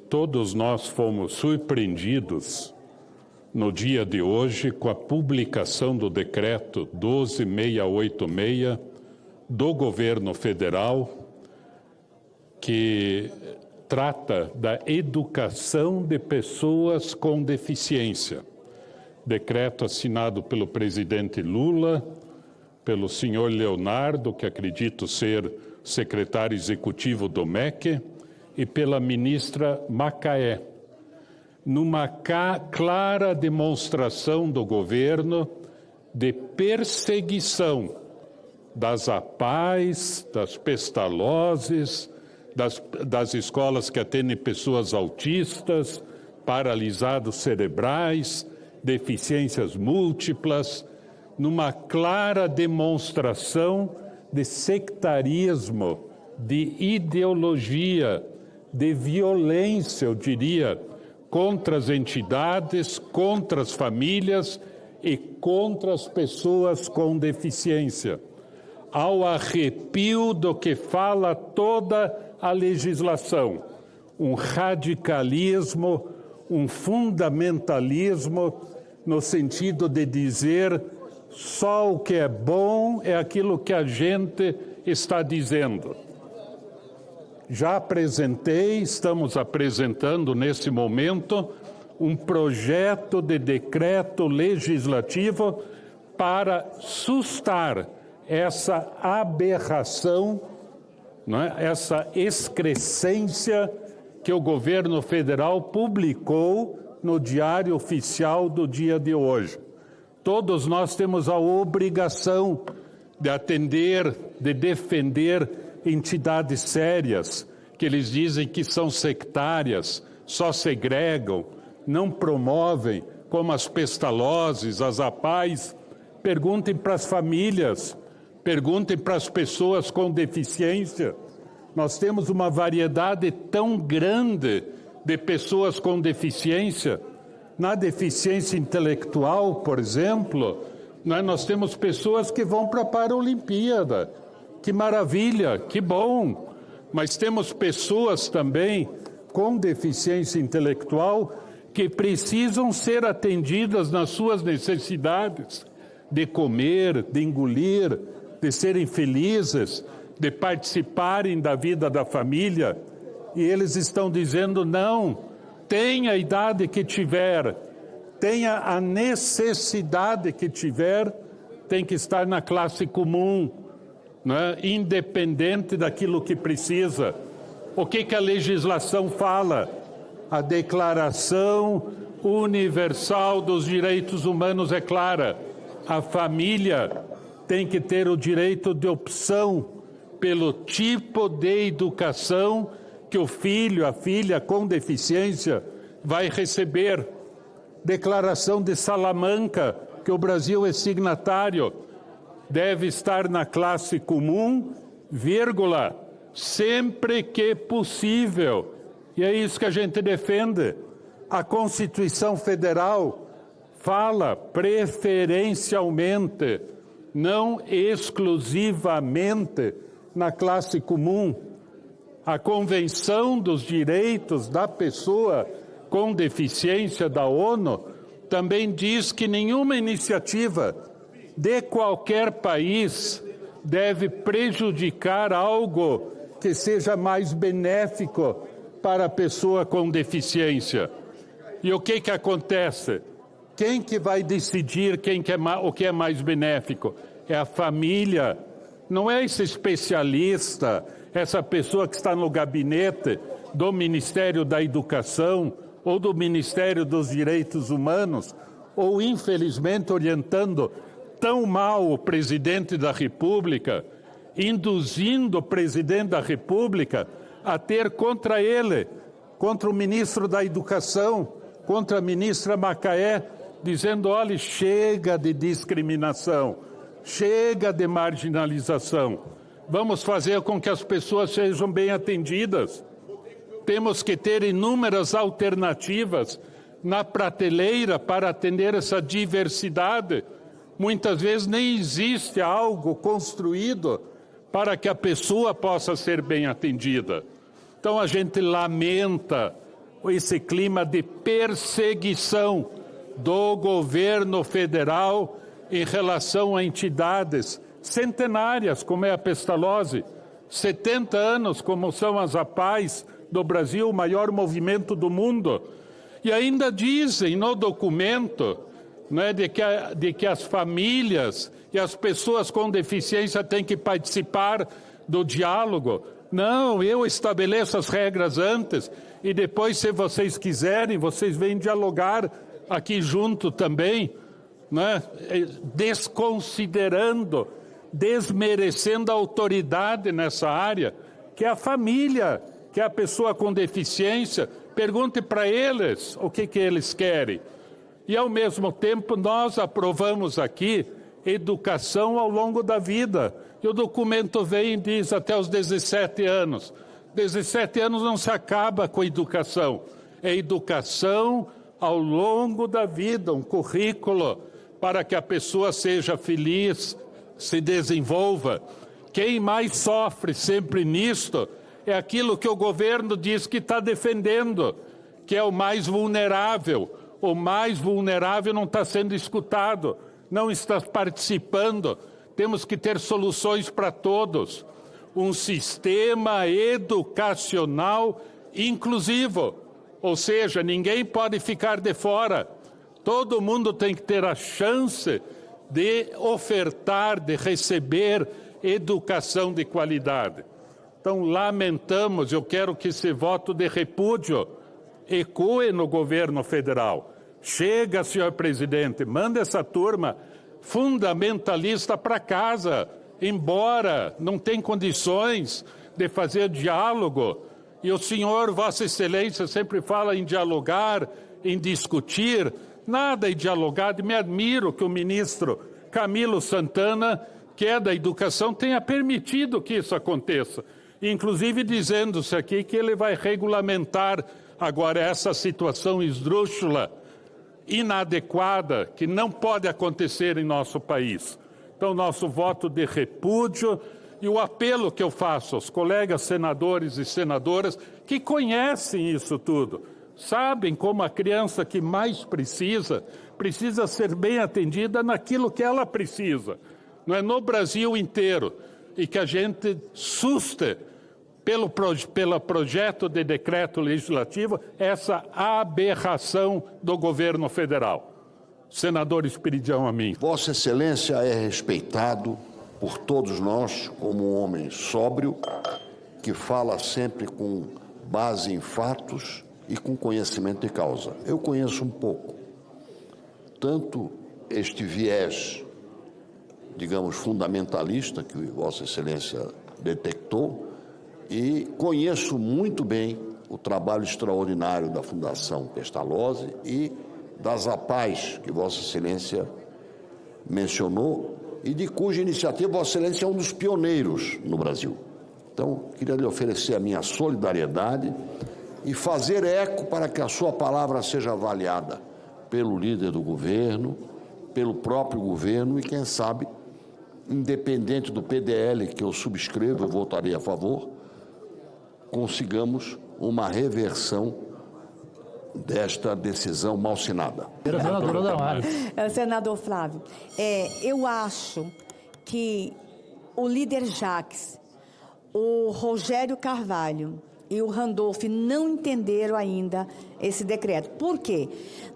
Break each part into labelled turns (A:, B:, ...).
A: Todos nós fomos surpreendidos no dia de hoje com a publicação do decreto 12686 do governo federal, que trata da educação de pessoas com deficiência. Decreto assinado pelo presidente Lula, pelo senhor Leonardo, que acredito ser secretário executivo do MEC, e pela ministra Macaé, numa clara demonstração do governo de perseguição das APAES, das Pestalozes, das escolas que atendem pessoas autistas, paralisados cerebrais, deficiências múltiplas, numa clara demonstração de sectarismo, de ideologia, de violência, eu diria, contra as entidades, contra as famílias e contra as pessoas com deficiência. Ao arrepio do que fala toda a legislação, um radicalismo, um fundamentalismo no sentido de dizer só o que é bom é aquilo que a gente está dizendo. Já apresentei, estamos apresentando nesse momento, um projeto de decreto legislativo para sustar essa aberração, não é? Essa excrescência que o governo federal publicou no Diário Oficial do dia de hoje. Todos nós temos a obrigação de atender, de defender entidades sérias, que eles dizem que são sectárias, só segregam, não promovem, como as Pestalozes, as APAES. Perguntem para as famílias, perguntem para as pessoas com deficiência. Nós temos uma variedade tão grande de pessoas com deficiência. Na deficiência intelectual, por exemplo, nós temos pessoas que vão para a Paralimpíada. Que maravilha, que bom! Mas temos pessoas também com deficiência intelectual que precisam ser atendidas nas suas necessidades de comer, de engolir, de serem felizes, de participarem da vida da família. E eles estão dizendo, não, tenha a idade que tiver, tenha a necessidade que tiver, tem que estar na classe comum, né? Independente daquilo que precisa. O que a legislação fala? A Declaração Universal dos Direitos Humanos é clara. A família tem que ter o direito de opção pelo tipo de educação que o filho, a filha com deficiência vai receber. Declaração de Salamanca, que o Brasil é signatário, deve estar na classe comum, vírgula, sempre que possível. E é isso que a gente defende. A Constituição Federal fala preferencialmente, não exclusivamente, na classe comum. A Convenção dos Direitos da Pessoa com Deficiência da ONU também diz que nenhuma iniciativa de qualquer país deve prejudicar algo que seja mais benéfico para a pessoa com deficiência. E o que acontece? Quem que vai decidir o que é mais benéfico? É a família, não é esse especialista, essa pessoa que está no gabinete do Ministério da Educação ou do Ministério dos Direitos Humanos, ou infelizmente orientando tão mal o presidente da República, induzindo o presidente da República a ter contra ele, contra o ministro da Educação, contra a ministra Macaé, dizendo, olha, chega de discriminação, chega de marginalização, vamos fazer com que as pessoas sejam bem atendidas. Temos que ter inúmeras alternativas na prateleira para atender essa diversidade. Muitas vezes nem existe algo construído para que a pessoa possa ser bem atendida. Então a gente lamenta esse clima de perseguição do governo federal em relação a entidades centenárias, como é a Pestalozzi, 70 anos, como são as APAES do Brasil, o maior movimento do mundo. E ainda dizem no documento, né, de que as famílias e as pessoas com deficiência têm que participar do diálogo. Não, eu estabeleço as regras antes e depois, se vocês quiserem, vocês vêm dialogar aqui junto também, né? Desconsiderando, desmerecendo a autoridade nessa área, que é a família, que é a pessoa com deficiência. Pergunte para eles o que eles querem. E, ao mesmo tempo, nós aprovamos aqui educação ao longo da vida. E o documento vem e diz até os 17 anos. 17 anos não se acaba com a educação. É educação ao longo da vida, um currículo para que a pessoa seja feliz, se desenvolva. Quem mais sofre sempre nisto é aquilo que o governo diz que está defendendo, que é o mais vulnerável. O mais vulnerável não está sendo escutado, não está participando. Temos que ter soluções para todos. Um sistema educacional inclusivo, ou seja, ninguém pode ficar de fora. Todo mundo tem que ter a chance de ofertar, de receber educação de qualidade. Então, lamentamos, eu quero que esse voto de repúdio ecoe no governo federal. Chega, senhor presidente, manda essa turma fundamentalista para casa, embora não tem condições de fazer diálogo. E o senhor, Vossa Excelência, sempre fala em dialogar, em discutir. Nada em dialogar. Me admiro que o ministro Camilo Santana, que é da educação, tenha permitido que isso aconteça. Inclusive dizendo-se aqui que ele vai regulamentar agora essa situação esdrúxula, inadequada, que não pode acontecer em nosso país. Então, nosso voto de repúdio e o apelo que eu faço aos colegas senadores e senadoras que conhecem isso tudo, sabem como a criança que mais precisa ser bem atendida naquilo que ela precisa, não é no Brasil inteiro, e que a gente suste pelo projeto de decreto legislativo essa aberração do governo federal. Senador Esperidião Amin.
B: Vossa Excelência é respeitado por todos nós como um homem sóbrio, que fala sempre com base em fatos e com conhecimento de causa. Eu conheço um pouco, tanto este viés, digamos, fundamentalista que Vossa Excelência detectou, e conheço muito bem o trabalho extraordinário da Fundação Pestalozzi e das APAES, que Vossa Excelência mencionou, e de cuja iniciativa Vossa Excelência é um dos pioneiros no Brasil. Então, queria lhe oferecer a minha solidariedade e fazer eco para que a sua palavra seja avaliada pelo líder do governo, pelo próprio governo e, quem sabe, independente do PDL que eu subscrevo, eu votarei a favor, consigamos uma reversão desta decisão malsinada.
C: Senador Flávio, eu acho que o líder Jacques, o Rogério Carvalho e o Randolph não entenderam ainda esse decreto. Por quê?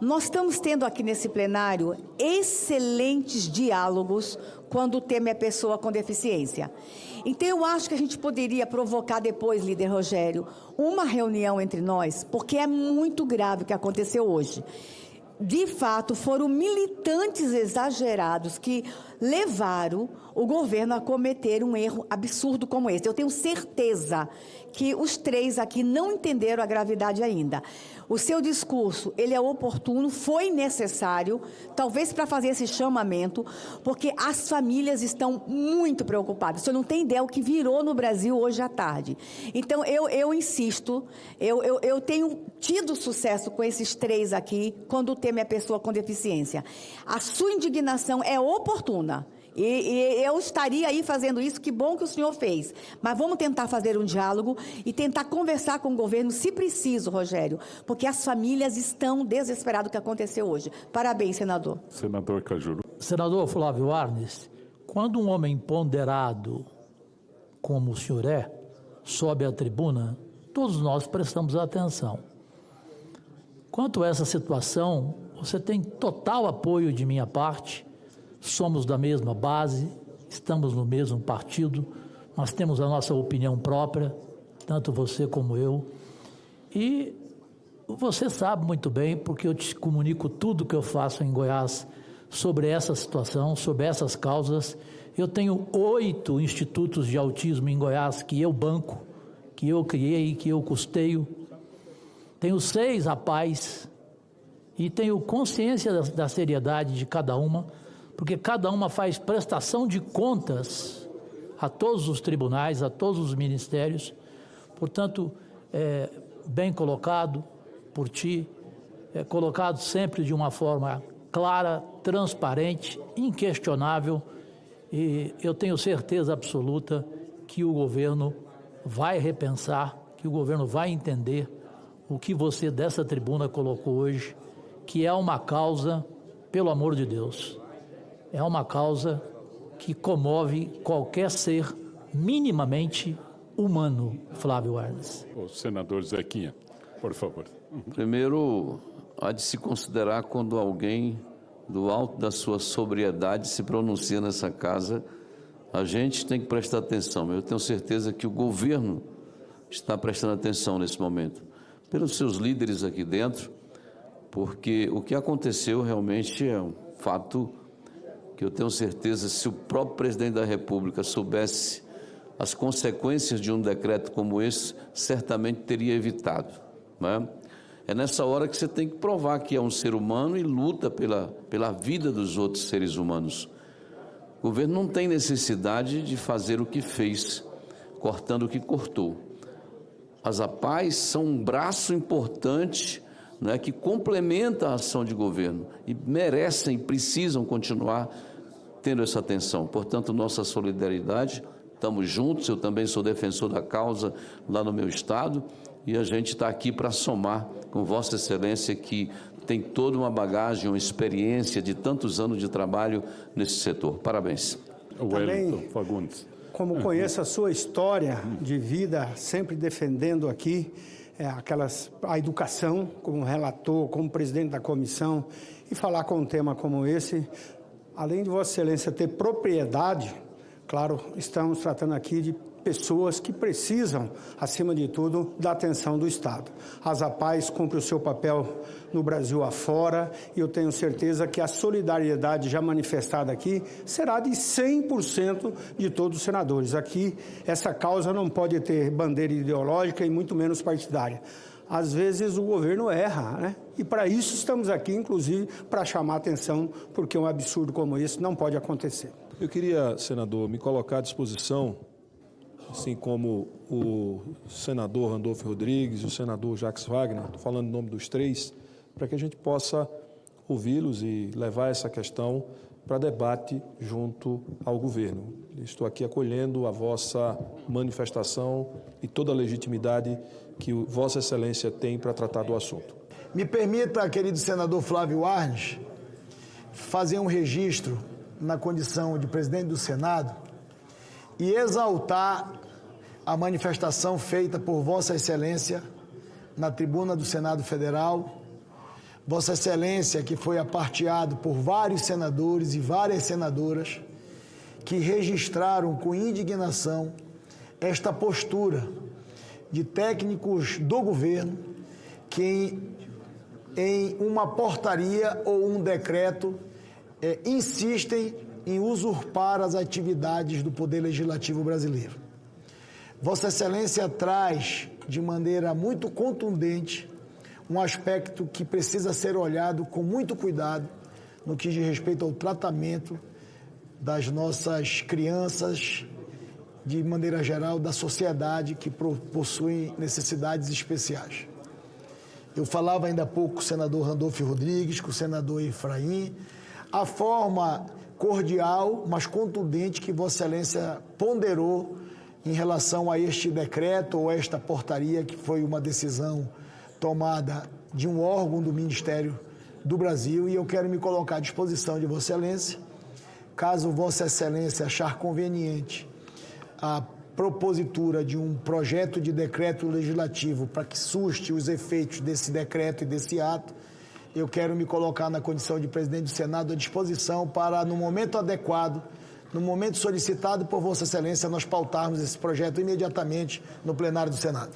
C: Nós estamos tendo aqui nesse plenário excelentes diálogos quando o tema é pessoa com deficiência. Então, eu acho que a gente poderia provocar depois, líder Rogério, uma reunião entre nós, porque é muito grave o que aconteceu hoje. De fato, foram militantes exagerados que levaram o governo a cometer um erro absurdo como esse. Eu tenho certeza que os três aqui não entenderam a gravidade ainda. O seu discurso, ele é oportuno, foi necessário, talvez para fazer esse chamamento, porque as famílias estão muito preocupadas. Você não tem ideia o que virou no Brasil hoje à tarde. Então, eu insisto, eu tenho tido sucesso com esses três aqui, quando o tema é pessoa com deficiência. A sua indignação é oportuna. E eu estaria aí fazendo isso, que bom que o senhor fez. Mas vamos tentar fazer um diálogo e tentar conversar com o governo, se preciso, Rogério, porque as famílias estão desesperadas do que aconteceu hoje. Parabéns, senador.
A: Senador Cajuru.
D: Senador Flávio Arnes, quando um homem ponderado, como o senhor é, sobe à tribuna, todos nós prestamos atenção. Quanto a essa situação, você tem total apoio de minha parte, somos da mesma base, estamos no mesmo partido, nós temos a nossa opinião própria, tanto você como eu, e você sabe muito bem, porque eu te comunico tudo que eu faço em Goiás sobre essa situação, sobre essas causas. Eu tenho 8 institutos de autismo em Goiás que eu banco, que eu criei, que eu custeio. Tenho 6 APAES e tenho consciência da seriedade de cada uma, porque cada uma faz prestação de contas a todos os tribunais, a todos os ministérios. Portanto, bem colocado por ti, colocado sempre de uma forma clara, transparente, inquestionável, e eu tenho certeza absoluta que o governo vai repensar, que o governo vai entender o que você dessa tribuna colocou hoje, que é uma causa, pelo amor de Deus, é uma causa que comove qualquer ser minimamente humano, Flávio Arnes.
A: O senador Zequinha, por favor.
E: Primeiro, há de se considerar quando alguém, do alto da sua sobriedade, se pronuncia nessa casa, a gente tem que prestar atenção. Eu tenho certeza que o governo está prestando atenção nesse momento, pelos seus líderes aqui dentro, porque o que aconteceu realmente é um fato que eu tenho certeza, se o próprio presidente da República soubesse as consequências de um decreto como esse, certamente teria evitado, não é? É nessa hora que você tem que provar que é um ser humano e luta pela vida dos outros seres humanos. O governo não tem necessidade de fazer o que fez, cortando o que cortou. As APAES são um braço importante, não é, que complementa a ação de governo e merecem, precisam continuar tendo essa atenção. Portanto, nossa solidariedade, estamos juntos, eu também sou defensor da causa lá no meu estado e a gente está aqui para somar com Vossa Excelência, que tem toda uma bagagem, uma experiência de tantos anos de trabalho nesse setor. Parabéns.
A: Wellington Fagundes.
F: Como conheço a sua história de vida, sempre defendendo aqui a educação, como relator, como presidente da comissão, e falar com um tema como esse, além de Vossa Excelência ter propriedade, claro, estamos tratando aqui de pessoas que precisam, acima de tudo, da atenção do Estado. As APAES cumprem o seu papel no Brasil afora e eu tenho certeza que a solidariedade já manifestada aqui será de 100% de todos os senadores. Aqui, essa causa não pode ter bandeira ideológica e muito menos partidária. Às vezes o governo erra, né? E para isso estamos aqui, inclusive, para chamar a atenção, porque um absurdo como esse não pode acontecer.
G: Eu queria, senador, me colocar à disposição, assim como o senador Randolfo Rodrigues e o senador Jacques Wagner, estou falando em nome dos 3, para que a gente possa ouvi-los e levar essa questão para debate junto ao governo. Estou aqui acolhendo a vossa manifestação e toda a legitimidade que Vossa Excelência tem para tratar do assunto.
H: Me permita, querido senador Flávio Arnes, fazer um registro na condição de presidente do Senado e exaltar a manifestação feita por Vossa Excelência na tribuna do Senado Federal. Vossa Excelência, que foi aparteado por vários senadores e várias senadoras que registraram com indignação esta postura de técnicos do governo que em uma portaria ou um decreto insistem em usurpar as atividades do Poder Legislativo brasileiro. Vossa Excelência traz de maneira muito contundente um aspecto que precisa ser olhado com muito cuidado no que diz respeito ao tratamento das nossas crianças, de maneira geral, da sociedade que possuem necessidades especiais. Eu falava ainda há pouco com o senador Randolfo Rodrigues, com o senador Efraim, a forma cordial, mas contundente que Vossa Excelência ponderou em relação a este decreto ou esta portaria, que foi uma decisão tomada de um órgão do Ministério do Brasil, e eu quero me colocar à disposição de Vossa Excelência, caso Vossa Excelência achar conveniente a propositura de um projeto de decreto legislativo para que suste os efeitos desse decreto e desse ato, eu quero me colocar na condição de presidente do Senado à disposição para, no momento adequado, no momento solicitado por Vossa Excelência, nós pautarmos esse projeto imediatamente no plenário do Senado.